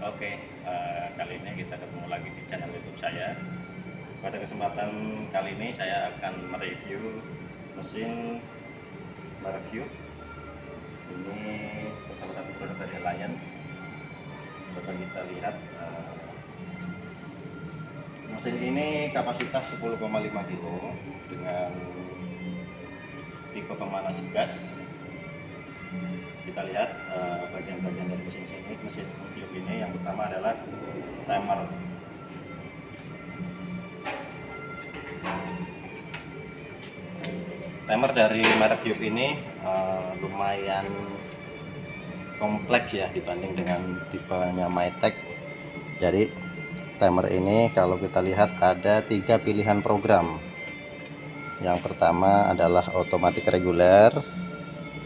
Oke, kali ini kita ketemu lagi di channel YouTube saya. Pada kesempatan kali ini saya akan mereview mesin Merview. Ini salah satu produk dari Lion. Coba kita lihat. Mesin ini kapasitas 10,5 kilo dengan tipe pemanas gas. Kita lihat bagian-bagian dari mesin Merview ini. Yang pertama adalah timer. Timer dari merek Hugh ini lumayan kompleks ya dibanding dengan tipenya Mytek. Jadi timer ini kalau kita lihat ada 3 pilihan program. Yang pertama adalah automatic regular,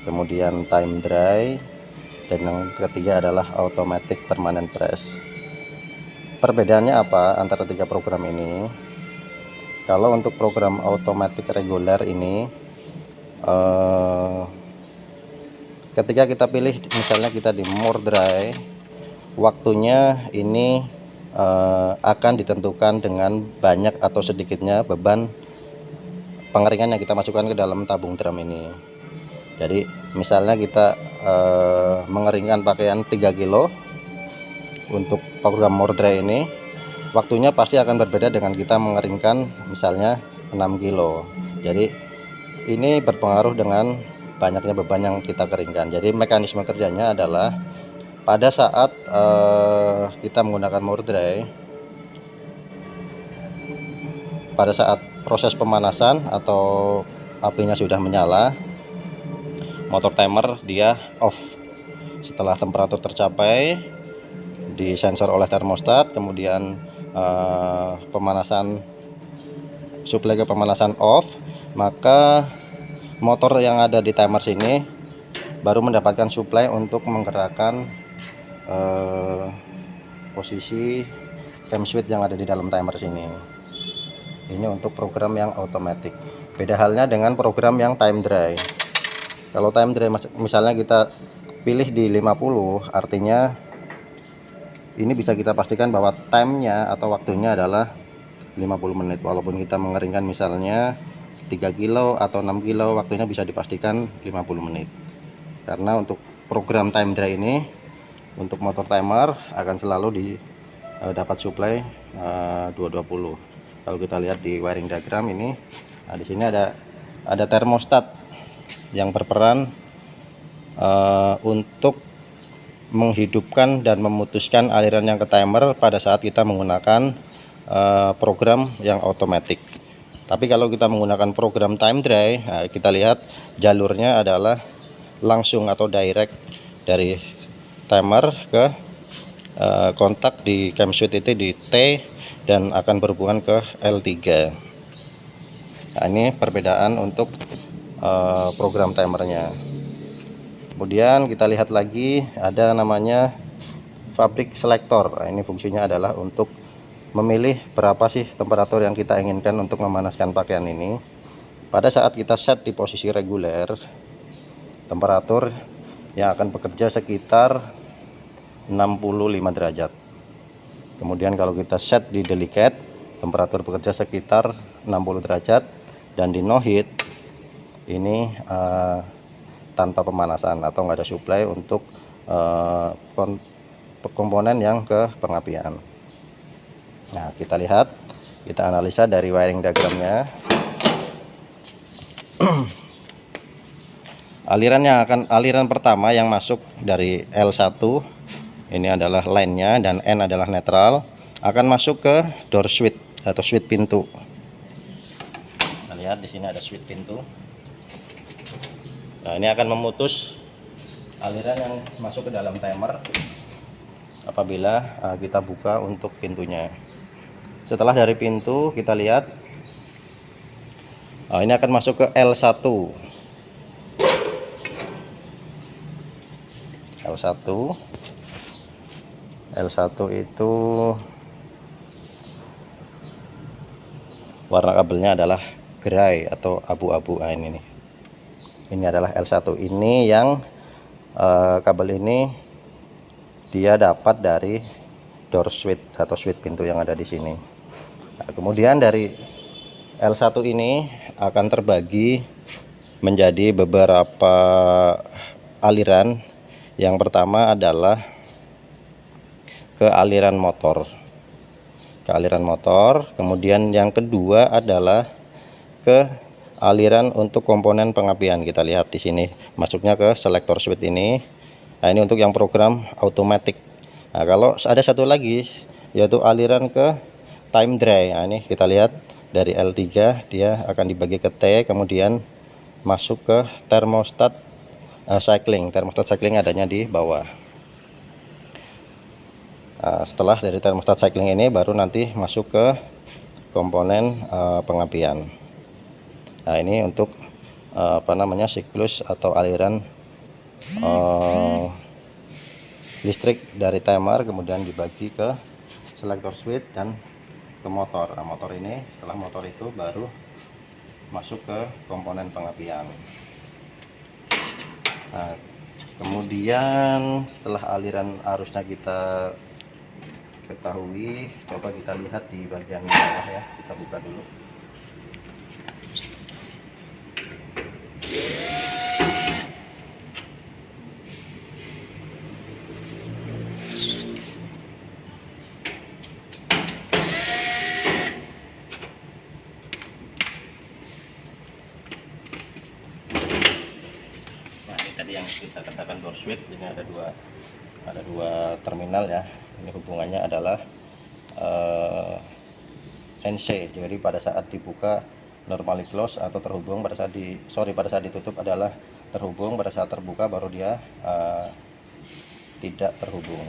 kemudian time dry, dan yang ketiga adalah automatic permanent press. Perbedaannya apa antara 3 program ini? Kalau untuk program automatic regular ini ketika kita pilih misalnya kita di more dry, waktunya ini akan ditentukan dengan banyak atau sedikitnya beban pengeringan yang kita masukkan ke dalam tabung drum ini. Jadi misalnya kita mengeringkan pakaian 3 kilo untuk program more dry ini, waktunya pasti akan berbeda dengan kita mengeringkan misalnya 6 kilo. Jadi ini berpengaruh dengan banyaknya beban yang kita keringkan. Jadi mekanisme kerjanya adalah pada saat kita menggunakan more dry, pada saat proses pemanasan atau apinya sudah menyala, motor timer dia off. Setelah temperatur tercapai, disensor oleh termostat, kemudian pemanasan suplai ke pemanasan off, maka motor yang ada di timer sini baru mendapatkan suplai untuk menggerakkan posisi cam switch yang ada di dalam timer sini. Ini untuk program yang otomatis. Beda halnya dengan program yang time dry. Kalau time dry misalnya kita pilih di 50, artinya ini bisa kita pastikan bahwa timenya atau waktunya adalah 50 menit. Walaupun kita mengeringkan misalnya 3 kilo atau 6 kilo, waktunya bisa dipastikan 50 menit. Karena untuk program time dry ini, untuk motor timer akan selalu dapat suplai 220. Kalau kita lihat di wiring diagram ini, nah di sini ada termostat yang berperan untuk menghidupkan dan memutuskan aliran yang ke timer pada saat kita menggunakan program yang otomatis. Tapi kalau kita menggunakan program time dry, nah kita lihat jalurnya adalah langsung atau direct dari timer ke kontak di cam switch itu di T dan akan berhubungan ke L3. Nah, ini perbedaan untuk program timernya. Kemudian kita lihat lagi ada namanya fabric selector. Nah, ini fungsinya adalah untuk memilih berapa sih temperatur yang kita inginkan untuk memanaskan pakaian ini. Pada saat kita set di posisi reguler, temperatur yang akan bekerja sekitar 65 derajat. Kemudian kalau kita set di delicate, temperatur bekerja sekitar 60 derajat, dan di no heat ini tanpa pemanasan atau nggak ada suplai untuk komponen yang ke pengapian. Nah, kita lihat, kita analisa dari wiring diagramnya. Aliran pertama yang masuk dari L1 ini adalah line-nya dan N adalah netral, akan masuk ke door switch atau switch pintu. Kita lihat di sini ada switch pintu. Nah, ini akan memutus aliran yang masuk ke dalam timer apabila kita buka untuk pintunya. Setelah dari pintu kita lihat, ini akan masuk ke L1. L1 itu warna kabelnya adalah gray atau abu-abu. Ini nih. Ini adalah L1. Ini yang kabel ini dia dapat dari door switch atau switch pintu yang ada di sini. Nah, kemudian dari L1 ini akan terbagi menjadi beberapa aliran. Yang pertama adalah ke aliran motor, kemudian yang kedua adalah ke aliran untuk komponen pengapian. Kita lihat di sini masuknya ke selector switch ini. Nah, ini untuk yang program automatic. Nah, kalau ada satu lagi yaitu aliran ke time dry. Nah, ini kita lihat dari L3 dia akan dibagi ke T, kemudian masuk ke thermostat cycling. Thermostat cycling adanya di bawah. Nah, setelah dari thermostat cycling ini baru nanti masuk ke komponen pengapian. Nah, ini untuk siklus atau aliran listrik dari timer, kemudian dibagi ke selector switch dan ke motor. Nah, motor ini, setelah motor itu baru masuk ke komponen pengapian. Nah, kemudian setelah aliran arusnya kita ketahui, coba kita lihat di bagian bawah ya. Kita buka dulu. Nah, ini tadi yang kita katakan door switch. Ini ada dua terminal ya. Ini hubungannya adalah NC. Jadi pada saat dibuka normally close atau terhubung, pada saat ditutup adalah terhubung, pada saat terbuka baru dia tidak terhubung.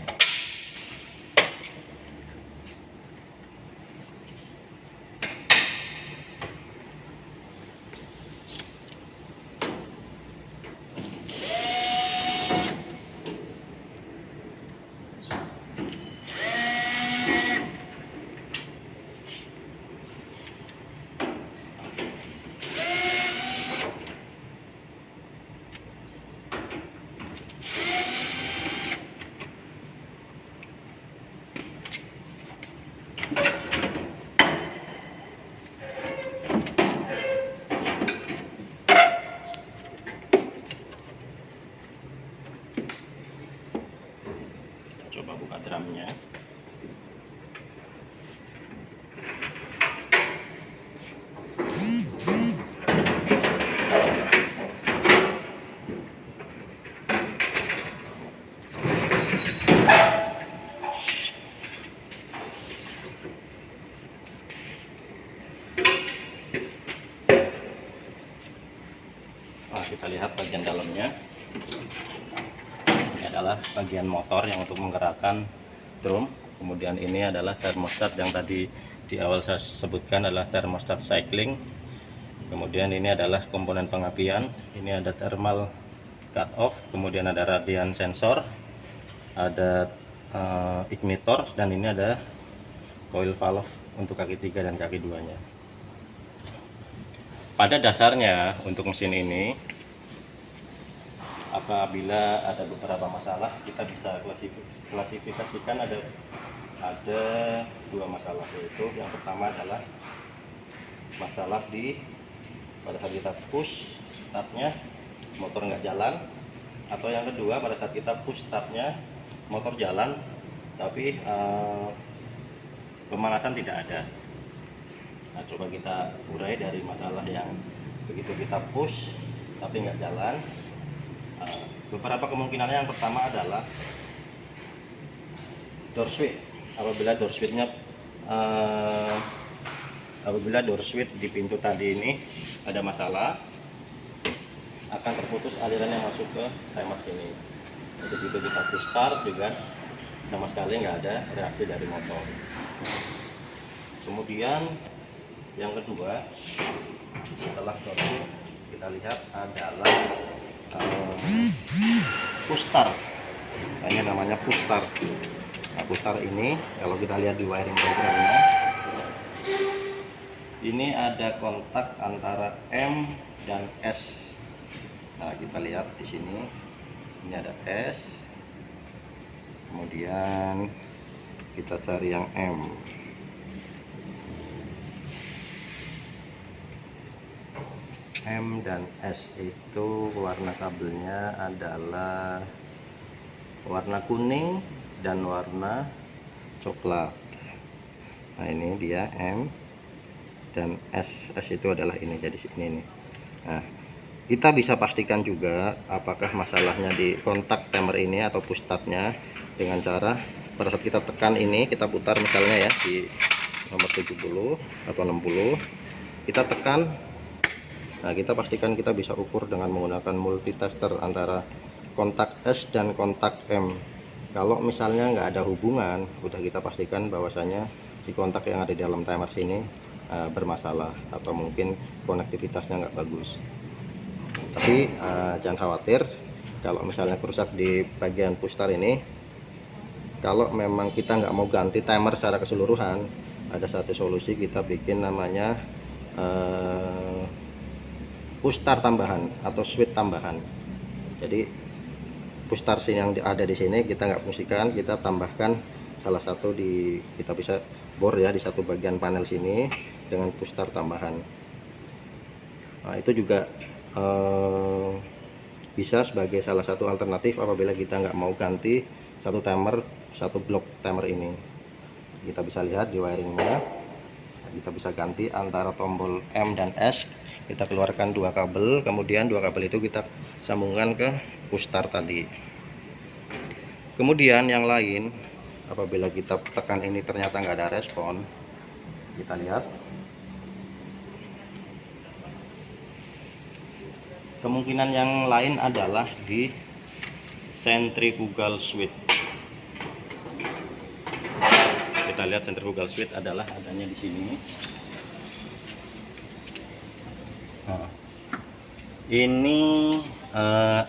Coba buka drumnya. Nah, kita lihat bagian dalamnya. Ini adalah bagian motor yang untuk menggerakkan drum. Kemudian ini adalah thermostat yang tadi di awal saya sebutkan adalah thermostat cycling. Kemudian ini adalah komponen pengapian. Ini ada thermal cut off, kemudian ada radian sensor, ada ignitor, dan ini ada coil valve untuk kaki 3 dan kaki 2 nya. Pada dasarnya untuk mesin ini, apabila ada beberapa masalah, kita bisa klasifikasikan ada dua masalah, yaitu yang pertama adalah masalah pada saat kita push startnya motor nggak jalan, atau yang kedua pada saat kita push startnya motor jalan tapi pemanasan tidak ada. Nah, coba kita urai dari masalah yang begitu kita push tapi nggak jalan. Beberapa kemungkinannya, yang pertama adalah door switch. Apabila door switch di pintu tadi ini ada masalah, akan terputus aliran yang masuk ke timer sini. Begitu kita push start juga sama sekali nggak ada reaksi dari motor. Kemudian yang kedua, setelah door switch kita lihat adalah push start. Ini namanya push start. Nah, push start ini kalau kita lihat di wiring programnya, ini ada kontak antara M dan S. Nah, kita lihat di sini, ini ada S, kemudian kita cari yang M. M dan S itu warna kabelnya adalah warna kuning dan warna coklat. Nah ini dia M dan S. S itu adalah ini, jadi ini nih. Nah kita bisa pastikan juga apakah masalahnya di kontak timer ini atau push startnya dengan cara pada saat kita tekan ini, kita putar misalnya ya di nomor 70 atau 60, kita tekan. Nah kita pastikan kita bisa ukur dengan menggunakan multitester antara kontak S dan kontak M. Kalau misalnya nggak ada hubungan, udah kita pastikan bahwasanya si kontak yang ada di dalam timer sini bermasalah atau mungkin konektivitasnya nggak bagus. Tapi jangan khawatir kalau misalnya kerusak di bagian pushstar ini. Kalau memang kita nggak mau ganti timer secara keseluruhan, ada satu solusi, kita bikin namanya pushstar tambahan atau switch tambahan. Jadi pushstar yang ada di sini kita nggak fungsikan, kita tambahkan salah satu kita bisa bor ya di satu bagian panel sini dengan pushstar tambahan. Nah itu juga bisa sebagai salah satu alternatif apabila kita nggak mau ganti satu blok timer ini. Kita bisa lihat di wiringnya, kita bisa ganti antara tombol M dan S. Kita keluarkan dua kabel, kemudian dua kabel itu kita sambungkan ke pushstar tadi. Kemudian yang lain, apabila kita tekan ini ternyata nggak ada respon, kita lihat kemungkinan yang lain adalah di centrifugal switch. Kita lihat centrifugal switch adalah adanya di sini. Nah, ini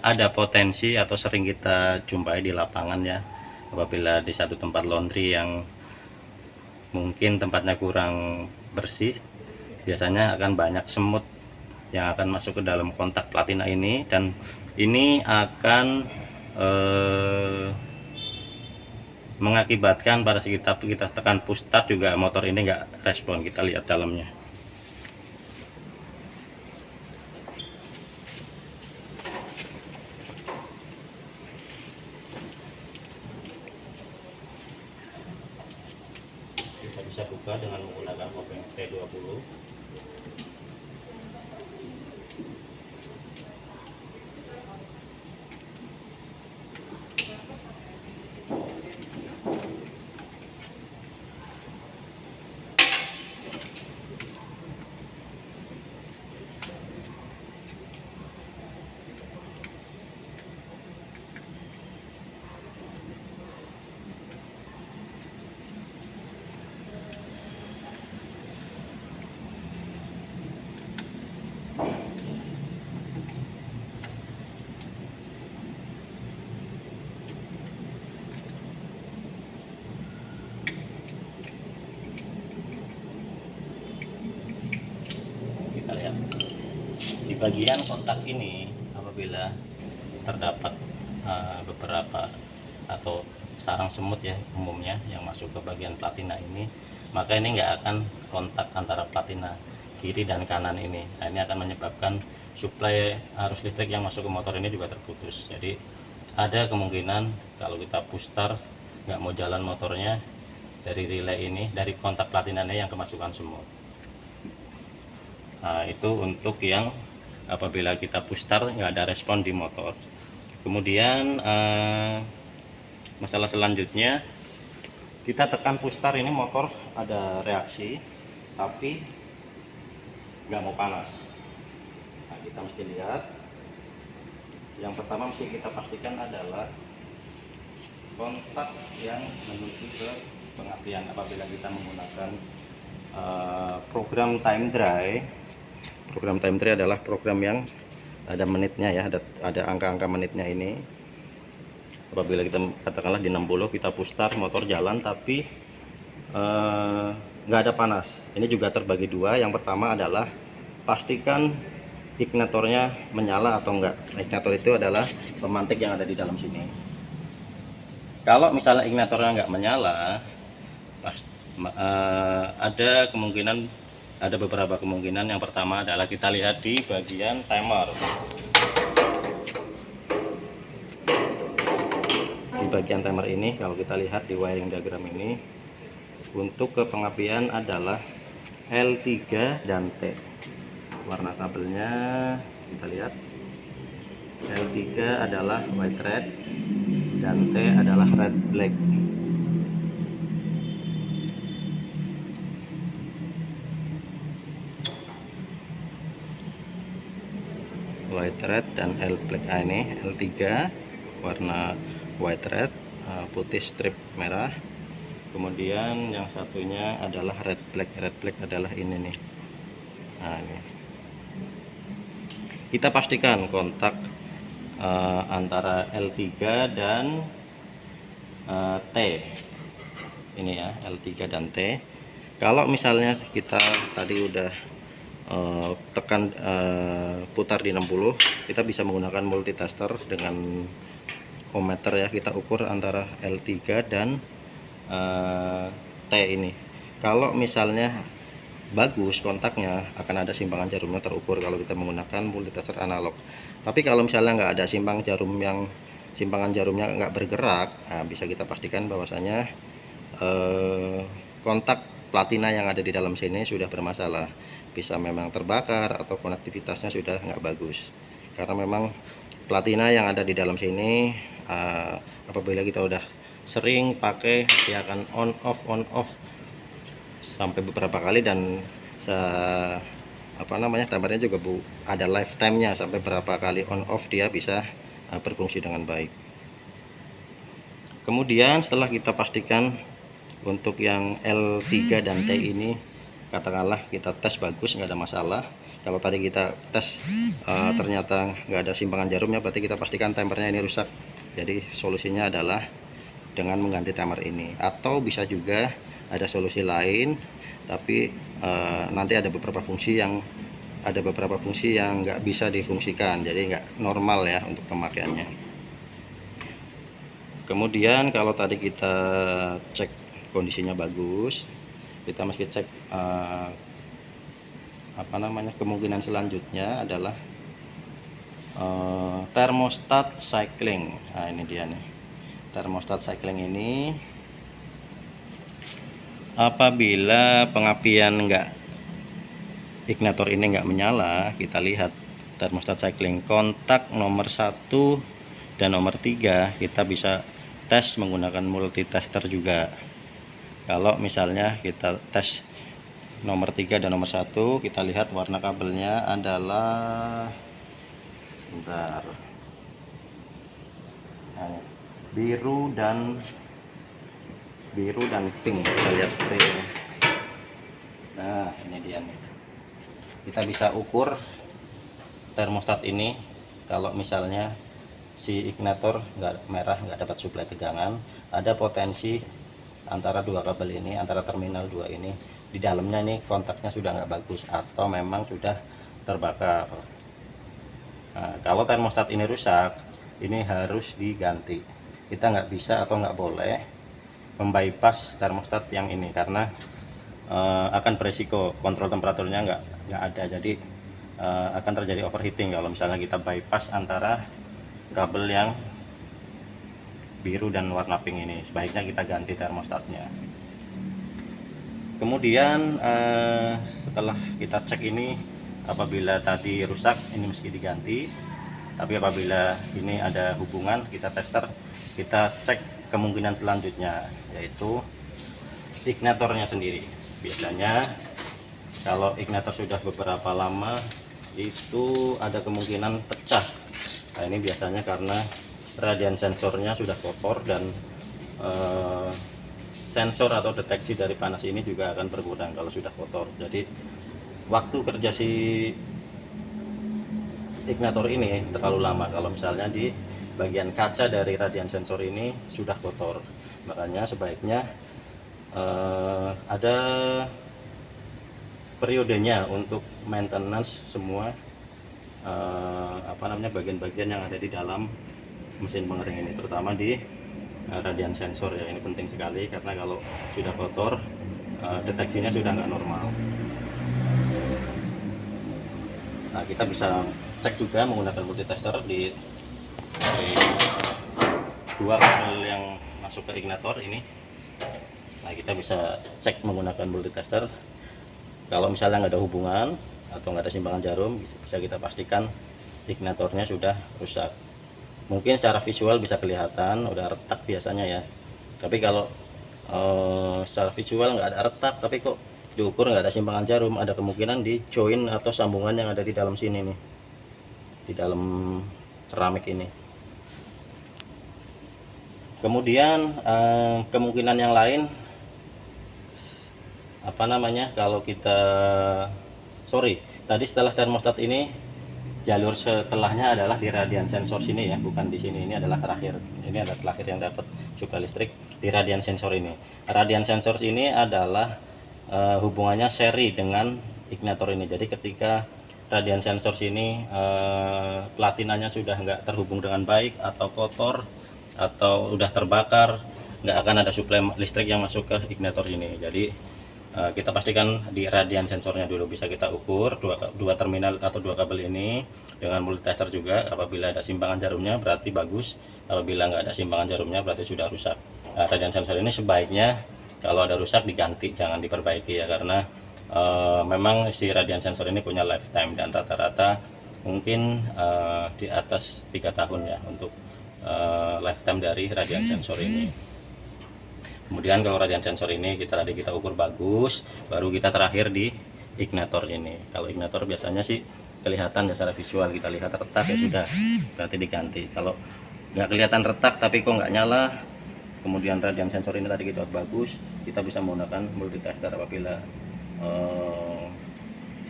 ada potensi atau sering kita jumpai di lapangan ya, apabila di satu tempat laundry yang mungkin tempatnya kurang bersih, biasanya akan banyak semut yang akan masuk ke dalam kontak platina ini, dan ini akan mengakibatkan pada saat kita tekan push start juga motor ini nggak respon. Kita lihat dalamnya. Kita bisa buka dengan menggunakan obeng T20. Di bagian kontak ini apabila terdapat beberapa atau sarang semut ya umumnya yang masuk ke bagian platina ini, maka ini nggak akan kontak antara platina kiri dan kanan ini. Nah, ini akan menyebabkan suplai arus listrik yang masuk ke motor ini juga terputus. Jadi ada kemungkinan kalau kita push start nggak mau jalan motornya, dari relay ini, dari kontak platina ini yang kemasukan semut. Nah, itu untuk yang apabila kita push start nggak ada respon di motor. Kemudian masalah selanjutnya, kita tekan push start ini motor ada reaksi tapi nggak mau panas. Nah, kita mesti lihat, yang pertama mesti kita pastikan adalah kontak yang menuju ke pengapian. Apabila kita menggunakan program time dry. Program time dry adalah program yang ada menitnya ya, ada angka-angka menitnya ini. Apabila kita katakanlah di 60 kita push start, motor jalan tapi nggak ada panas. Ini juga terbagi dua. Yang pertama adalah pastikan ignitornya menyala atau enggak. Ignitor itu adalah pemantik yang ada di dalam sini. Kalau misalnya ignitornya nggak menyala, ada kemungkinan, ada beberapa kemungkinan. Yang pertama adalah kita lihat di bagian timer. Di bagian timer ini, kalau kita lihat di wiring diagram ini, untuk ke pengapian adalah L3 dan T. Warna kabelnya kita lihat, L3 adalah white red dan T adalah red black. White red dan L black. Ini L3 warna white red, putih strip merah. Kemudian yang satunya adalah red black. Red black adalah ini nih. Nah, ini kita pastikan kontak antara L3 dan T ini ya, L3 dan T. Kalau misalnya kita tadi udah tekan putar di 60, kita bisa menggunakan multitester dengan ohmmeter ya. Kita ukur antara L3 dan T ini. Kalau misalnya bagus kontaknya, akan ada simpangan jarumnya terukur kalau kita menggunakan multitester analog. Tapi kalau misalnya nggak ada simpangan jarumnya nggak bergerak, nah bisa kita pastikan bahwasanya kontak platina yang ada di dalam sini sudah bermasalah. Bisa memang terbakar atau konektivitasnya sudah nggak bagus, karena memang platina yang ada di dalam sini apabila kita udah sering pakai, dia akan on off sampai beberapa kali, dan timernya juga ada lifetime-nya sampai berapa kali on off dia bisa berfungsi dengan baik. Kemudian setelah kita pastikan untuk yang L3 dan T ini, katakanlah kita tes bagus, nggak ada masalah. Kalau tadi kita tes ternyata nggak ada simpangan jarumnya, berarti kita pastikan timernya ini rusak. Jadi solusinya adalah dengan mengganti timer ini, atau bisa juga ada solusi lain, tapi nanti ada beberapa fungsi yang nggak bisa difungsikan, jadi nggak normal ya untuk pemakaiannya. Kemudian kalau tadi kita cek kondisinya bagus, kita mesti cek kemungkinan selanjutnya adalah thermostat cycling. Nah ini dia nih, thermostat cycling ini apabila pengapian ignitor ini nggak menyala, kita lihat thermostat cycling kontak nomor 1 dan nomor 3 kita bisa tes menggunakan multitester juga. Kalau misalnya kita tes nomor 3 dan nomor 1, kita lihat warna kabelnya adalah biru dan pink. Kita lihat pink. Nah ini dia nih, kita bisa ukur termostat ini. Kalau misalnya si ignitor nggak dapat suplai tegangan, ada potensi antara dua kabel ini, antara terminal 2 ini, di dalamnya ini kontaknya sudah nggak bagus atau memang sudah terbakar. Nah, kalau termostat ini rusak, ini harus diganti. Kita nggak bisa atau nggak boleh membypass termostat yang ini, karena akan beresiko kontrol temperaturnya nggak ada. Jadi akan terjadi overheating kalau misalnya kita bypass antara kabel yang biru dan warna pink ini. Sebaiknya kita ganti termostatnya. Kemudian setelah kita cek ini, apabila tadi rusak ini mesti diganti, tapi apabila ini ada hubungan, kita tester, kita cek kemungkinan selanjutnya, yaitu ignitornya sendiri. Biasanya kalau ignitor sudah beberapa lama itu ada kemungkinan pecah. Nah ini biasanya karena radian sensornya sudah kotor, dan sensor atau deteksi dari panas ini juga akan berkurang kalau sudah kotor. Jadi waktu kerja si ignitor ini terlalu lama kalau misalnya di bagian kaca dari radian sensor ini sudah kotor. Makanya sebaiknya ada periodenya untuk maintenance semua bagian-bagian yang ada di dalam mesin pengering ini, terutama di radian sensor ya. Ini penting sekali karena kalau sudah kotor deteksinya sudah nggak normal. Nah, kita bisa cek juga menggunakan multitester dari dua kabel yang masuk ke ignitor ini. Nah, kita bisa cek menggunakan multitester. Kalau misalnya nggak ada hubungan atau nggak ada simpangan jarum, bisa kita pastikan ignitornya sudah rusak. Mungkin secara visual bisa kelihatan udah retak biasanya ya. Tapi kalau secara visual nggak ada retak, tapi kok diukur nggak ada simpangan jarum, ada kemungkinan di join atau sambungan yang ada di dalam sini nih, di dalam keramik ini. Kemudian kemungkinan yang lain kalau kita tadi setelah termostat ini, jalur setelahnya adalah di radian sensor sini ya, bukan di sini. Ini adalah terakhir, ini adalah terakhir yang dapat suplai listrik di radian sensor ini. Radian sensor ini adalah hubungannya seri dengan ignitor ini. Jadi ketika radian sensor sini platinanya sudah nggak terhubung dengan baik atau kotor atau udah terbakar, nggak akan ada suplai listrik yang masuk ke ignitor ini. Jadi kita pastikan di radian sensornya dulu. Bisa kita ukur dua terminal atau dua kabel ini dengan multitester juga. Apabila ada simpangan jarumnya berarti bagus, apabila nggak ada simpangan jarumnya berarti sudah rusak. Radian sensor ini sebaiknya kalau ada rusak diganti, jangan diperbaiki ya, karena memang si radian sensor ini punya lifetime dan rata-rata mungkin di atas 3 tahun ya untuk lifetime dari radian sensor ini. Kemudian kalau radian sensor ini kita ukur bagus, baru kita terakhir di ignitor ini. Kalau ignitor biasanya sih kelihatan ya secara visual, kita lihat retak ya sudah, berarti diganti. Kalau nggak kelihatan retak tapi kok nggak nyala, kemudian radian sensor ini tadi kita bagus, kita bisa menggunakan multitester. Apabila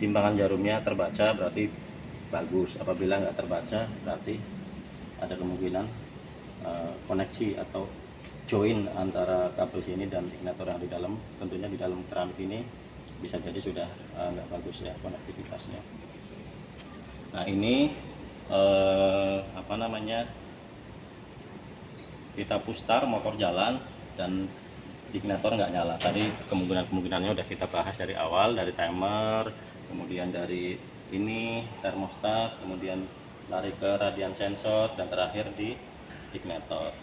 simpangan jarumnya terbaca berarti bagus, apabila nggak terbaca berarti ada kemungkinan koneksi atau join antara kabel sini dan ignitor yang di dalam, tentunya di dalam keramik ini bisa jadi sudah nggak bagus ya konektivitasnya. Nah ini kita push start, motor jalan dan ignitor nggak nyala. Tadi kemungkinannya udah kita bahas dari awal, dari timer, kemudian dari ini termostat, kemudian lari ke radian sensor dan terakhir di ignitor.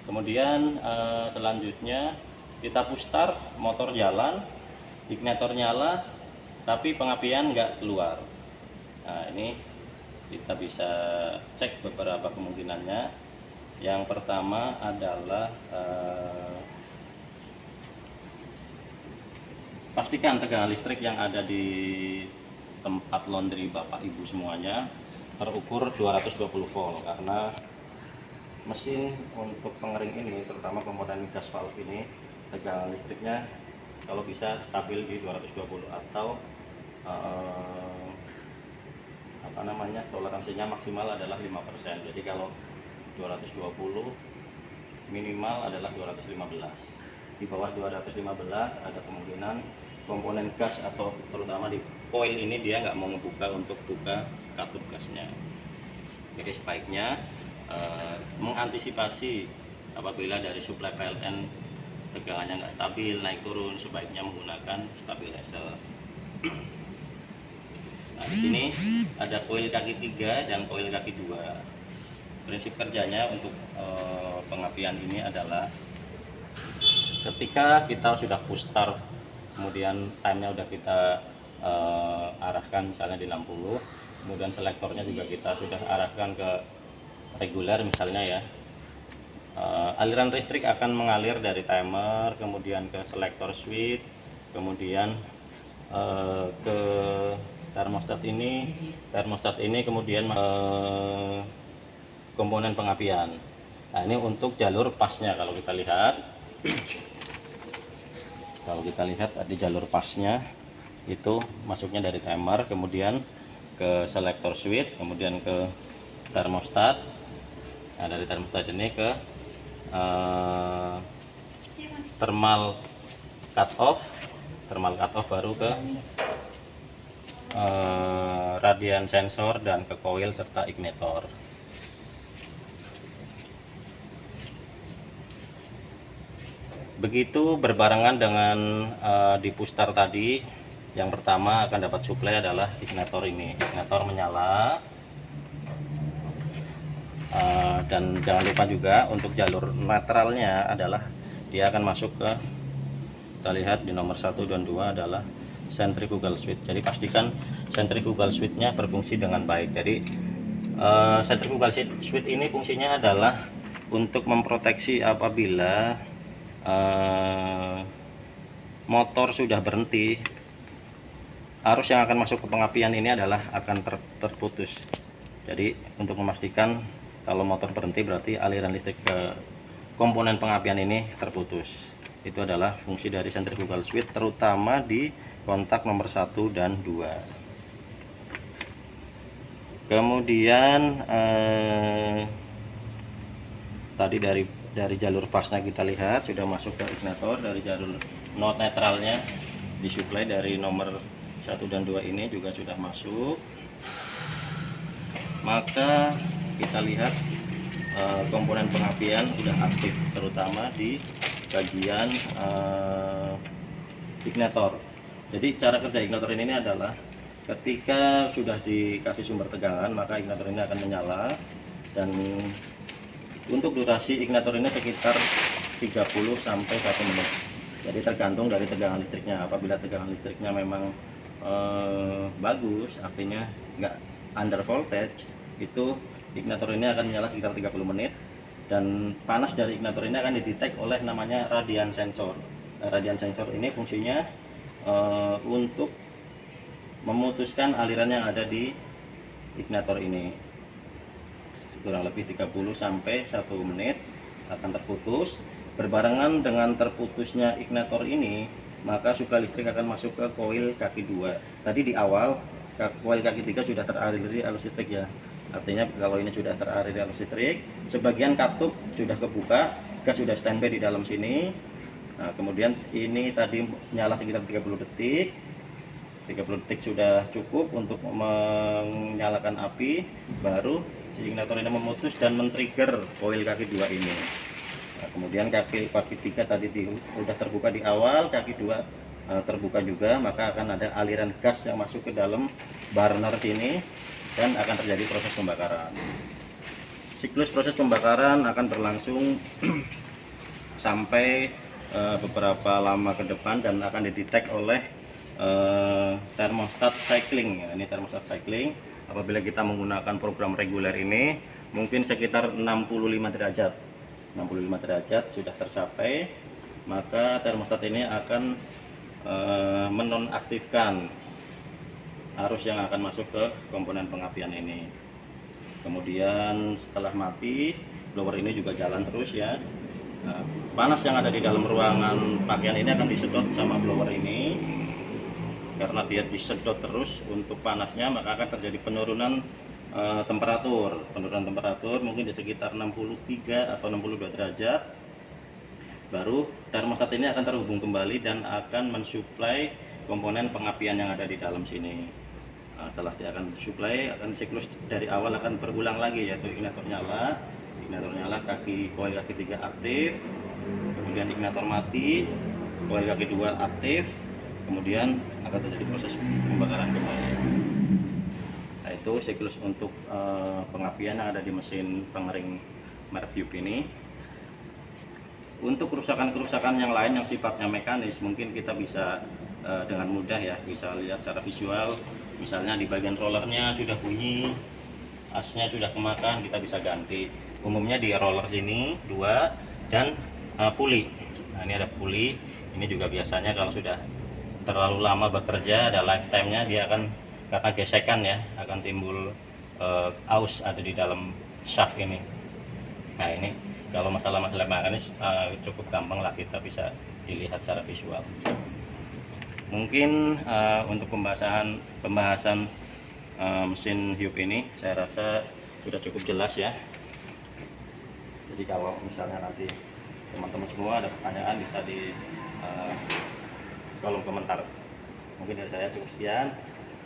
Kemudian selanjutnya kita push start, motor jalan, ignitor nyala, tapi pengapian nggak keluar. Nah ini kita bisa cek beberapa kemungkinannya. Yang pertama adalah pastikan tegangan listrik yang ada di tempat laundry Bapak Ibu semuanya terukur 220 volt, karena mesin untuk pengering ini, terutama komponen gas valve ini, tegangan listriknya kalau bisa stabil di 220 atau toleransinya maksimal adalah 5%. Jadi kalau 220 minimal adalah 215. Di bawah 215 ada kemungkinan komponen gas atau terutama di coil ini dia nggak mau membuka untuk buka katup gasnya. Jadi sebaiknya mengantisipasi apabila dari suplai PLN tegangannya nggak stabil, naik turun, sebaiknya menggunakan stabilizer. Nah di sini ada koil kaki 3 dan koil kaki 2. Prinsip kerjanya untuk pengapian ini adalah ketika kita sudah push start, kemudian time-nya udah kita arahkan misalnya di 60, kemudian selektornya juga kita sudah arahkan ke reguler misalnya ya, aliran listrik akan mengalir dari timer, kemudian ke selektor switch, kemudian ke termostat ini, kemudian komponen pengapian. Nah ini untuk jalur pasnya. Kalau kita lihat di jalur pasnya itu masuknya dari timer, kemudian ke selektor switch, kemudian ke termostat. Nah dari termostat ini ke thermal cut off baru ke radian sensor dan ke coil serta ignitor. Begitu berbarengan dengan di pushstart tadi, yang pertama akan dapat suplai adalah ignitor ini. Ignitor menyala, dan jangan lupa juga untuk jalur netralnya adalah dia akan masuk ke, kita lihat di nomor 1 dan 2 adalah centrifugal switch. Jadi pastikan centrifugal switch-nya berfungsi dengan baik. Jadi centrifugal switch ini fungsinya adalah untuk memproteksi apabila motor sudah berhenti, arus yang akan masuk ke pengapian ini adalah akan terputus. Jadi untuk memastikan kalau motor berhenti berarti aliran listrik ke komponen pengapian ini terputus. Itu adalah fungsi dari centrifugal switch, terutama di kontak nomor 1 dan 2. Kemudian tadi dari jalur pasnya kita lihat sudah masuk ke ignitor. Dari jalur not netralnya disuplai dari nomor 1 dan 2 ini juga sudah masuk. Maka kita lihat komponen pengapian sudah aktif, terutama di bagian ignitor. Jadi cara kerja ignitor ini adalah ketika sudah dikasih sumber tegangan, maka ignitor ini akan menyala, dan untuk durasi ignitor ini sekitar 30 sampai 1 menit. Jadi tergantung dari tegangan listriknya. Apabila tegangan listriknya memang bagus, artinya nggak under voltage, itu ignitor ini akan menyala sekitar 30 menit. Dan panas dari ignitor ini akan didetek oleh namanya radian sensor. Radian sensor ini fungsinya untuk memutuskan aliran yang ada di ignitor ini. Kurang lebih 30 sampai 1 menit akan terputus. Berbarengan dengan terputusnya ignitor ini, maka suplai listrik akan masuk ke koil kaki 2. Tadi di awal koil kaki 3 sudah teraliri arus listrik ya. Artinya kalau ini sudah teraliri arus listrik, sebagian katup sudah kebuka, gas sudah standby di dalam sini. Nah, kemudian ini tadi nyala sekitar 30 detik. 30 detik sudah cukup untuk menyalakan api, baru si ignitor ini memutus dan men-trigger koil kaki 2 ini. Nah, kemudian kaki 3 tadi sudah terbuka di awal, kaki 2 terbuka juga, maka akan ada aliran gas yang masuk ke dalam burner sini dan akan terjadi proses pembakaran. Siklus proses pembakaran akan berlangsung sampai beberapa lama ke depan dan akan didetek oleh thermostat cycling ya. Ini thermostat cycling. Apabila kita menggunakan program reguler ini, mungkin sekitar 65 derajat 65 derajat sudah tercapai, maka termostat ini akan menonaktifkan arus yang akan masuk ke komponen pengapian ini. Kemudian setelah mati, blower ini juga jalan terus ya. Nah, panas yang ada di dalam ruangan pakaian ini akan disedot sama blower ini. Karena dia disedot terus untuk panasnya, maka akan terjadi penurunan temperatur. Penurunan temperatur mungkin di sekitar 63 atau 62 derajat. Baru termostat ini akan terhubung kembali dan akan mensuplai komponen pengapian yang ada di dalam sini. Nah, setelah dia akan suplai, akan siklus dari awal akan berulang lagi, yaitu ignitor nyala, koil kaki 3 aktif, kemudian ignitor mati, koil kaki 2 aktif, kemudian akan terjadi proses pembakaran kembali. Nah, itu siklus untuk pengapian yang ada di mesin pengering merek Hub ini. Untuk kerusakan-kerusakan yang lain yang sifatnya mekanis, mungkin kita bisa dengan mudah ya bisa lihat secara visual. Misalnya di bagian rollernya sudah bunyi, asnya sudah kemakan, kita bisa ganti. Umumnya di roller sini 2 dan puli. Nah, ini ada puli. Ini juga biasanya kalau sudah terlalu lama bekerja, ada lifetime-nya, dia akan karena gesekan ya akan timbul aus ada di dalam shaft ini. Nah, ini kalau masalah mekanis cukup gampang lah, kita bisa dilihat secara visual. Mungkin untuk pembahasan mesin Hub ini saya rasa sudah cukup jelas ya. Jadi kalau misalnya nanti teman-teman semua ada pertanyaan, bisa di kolom komentar. Mungkin dari saya cukup sekian.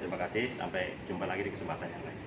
Terima kasih, sampai jumpa lagi di kesempatan yang lain.